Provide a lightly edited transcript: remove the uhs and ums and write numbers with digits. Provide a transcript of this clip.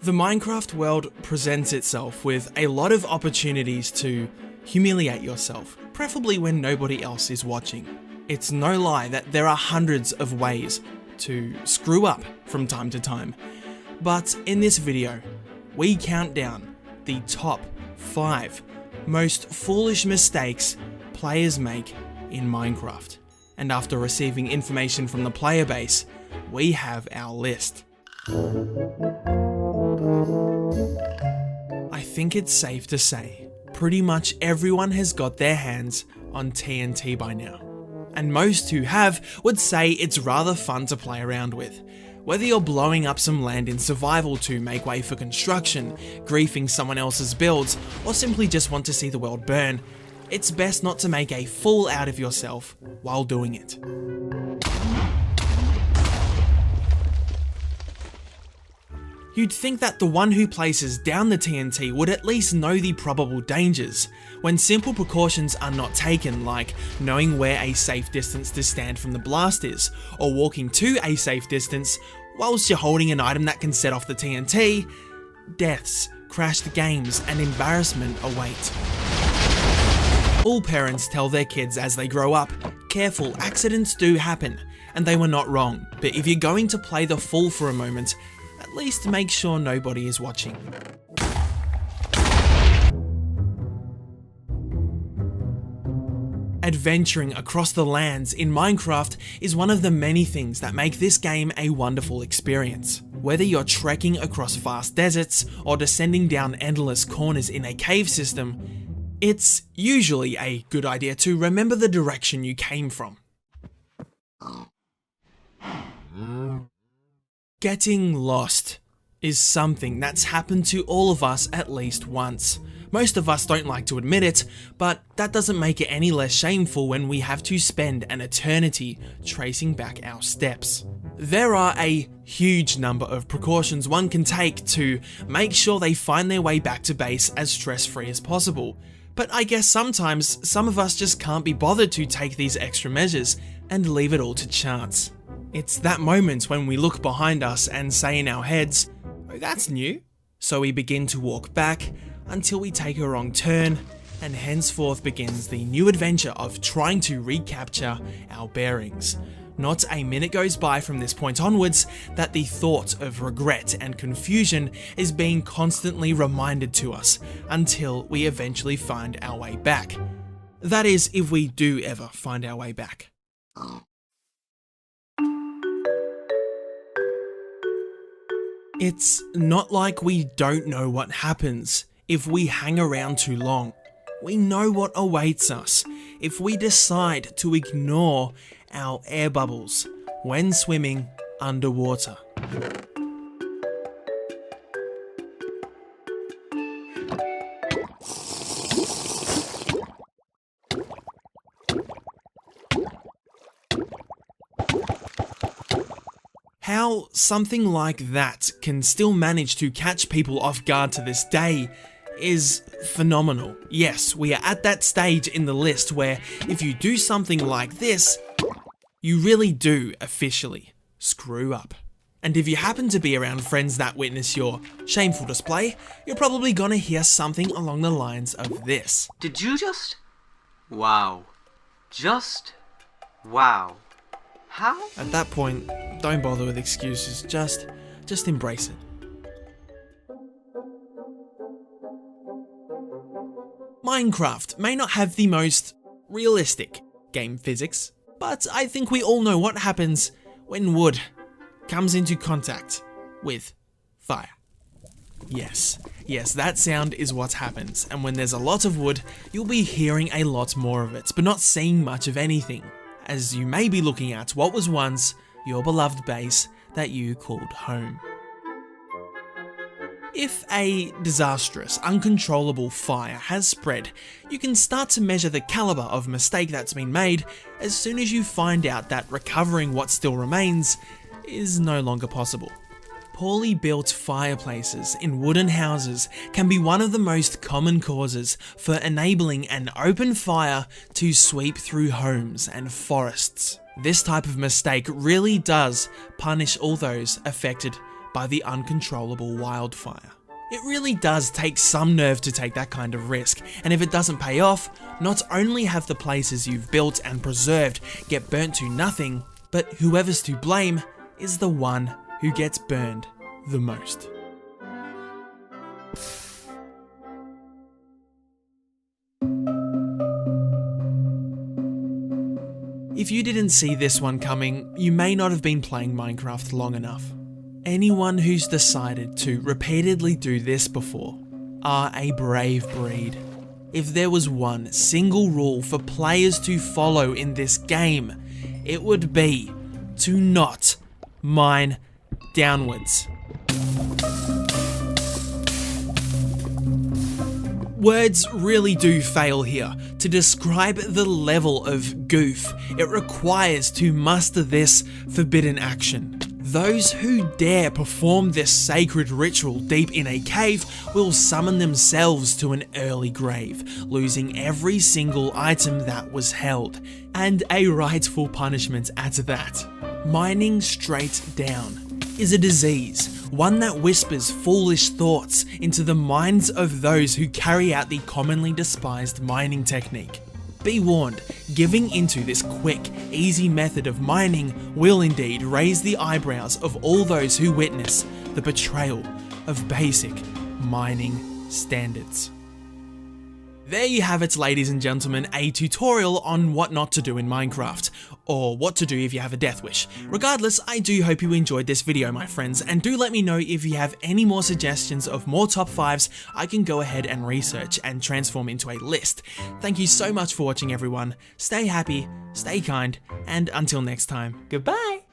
The Minecraft world presents itself with a lot of opportunities to humiliate yourself, preferably when nobody else is watching. It's no lie that there are hundreds of ways to screw up from time to time, but in this video, we count down the top 5 most foolish mistakes players make in Minecraft. And after receiving information from the player base, we have our list. I think it's safe to say, pretty much everyone has got their hands on TNT by now. And most who have would say it's rather fun to play around with. Whether you're blowing up some land in survival to make way for construction, griefing someone else's builds, or simply just want to see the world burn, it's best not to make a fool out of yourself while doing it. You'd think that the one who places down the TNT would at least know the probable dangers, when simple precautions are not taken, like knowing where a safe distance to stand from the blast is, or walking to a safe distance whilst you're holding an item that can set off the TNT. Deaths, crashed games, and embarrassment await. All parents tell their kids as they grow up, careful, accidents do happen, and they were not wrong, but if you're going to play the fool for a moment, at least make sure nobody is watching. Adventuring across the lands in Minecraft is one of the many things that make this game a wonderful experience. Whether you're trekking across vast deserts or descending down endless corners in a cave system, it's usually a good idea to remember the direction you came from. Getting lost is something that's happened to all of us at least once. Most of us don't like to admit it, but that doesn't make it any less shameful when we have to spend an eternity tracing back our steps. There are a huge number of precautions one can take to make sure they find their way back to base as stress-free as possible. But I guess sometimes some of us just can't be bothered to take these extra measures and leave it all to chance. It's that moment when we look behind us and say in our heads, "Oh, that's new." So we begin to walk back until we take a wrong turn, and henceforth begins the new adventure of trying to recapture our bearings. Not a minute goes by from this point onwards that the thought of regret and confusion is being constantly reminded to us until we eventually find our way back. That is, if we do ever find our way back. It's not like we don't know what happens if we hang around too long. We know what awaits us if we decide to ignore our air bubbles when swimming underwater. How something like that can still manage to catch people off guard to this day is phenomenal. Yes, we are at that stage in the list where if you do something like this, you really do officially screw up. And if you happen to be around friends that witness your shameful display, you're probably gonna hear something along the lines of this. Did you just? Wow. Just? Wow. How? At that point, don't bother with excuses, just embrace it. Minecraft may not have the most realistic game physics, but I think we all know what happens when wood comes into contact with fire. Yes, that sound is what happens, and when there's a lot of wood, you'll be hearing a lot more of it, but not seeing much of anything, as you may be looking at what was once your beloved base that you called home. If a disastrous, uncontrollable fire has spread, you can start to measure the caliber of mistake that's been made as soon as you find out that recovering what still remains is no longer possible. Poorly built fireplaces in wooden houses can be one of the most common causes for enabling an open fire to sweep through homes and forests. This type of mistake really does punish all those affected by the uncontrollable wildfire. It really does take some nerve to take that kind of risk, and if it doesn't pay off, not only have the places you've built and preserved get burnt to nothing, but whoever's to blame is the one who gets burned the most. If you didn't see this one coming, you may not have been playing Minecraft long enough. Anyone who's decided to repeatedly do this before are a brave breed. If there was one single rule for players to follow in this game, it would be to not mine downwards. Words really do fail here to describe the level of goof it requires to muster this forbidden action. Those who dare perform this sacred ritual deep in a cave will summon themselves to an early grave, losing every single item that was held, and a rightful punishment at that. Mining straight down is a disease, one that whispers foolish thoughts into the minds of those who carry out the commonly despised mining technique. Be warned, giving into this quick, easy method of mining will indeed raise the eyebrows of all those who witness the betrayal of basic mining standards. There you have it, ladies and gentlemen, a tutorial on what not to do in Minecraft, or what to do if you have a death wish. Regardless, I do hope you enjoyed this video, my friends, and do let me know if you have any more suggestions of more top 5s I can go ahead and research and transform into a list. Thank you so much for watching, everyone. Stay happy, stay kind, and until next time, goodbye!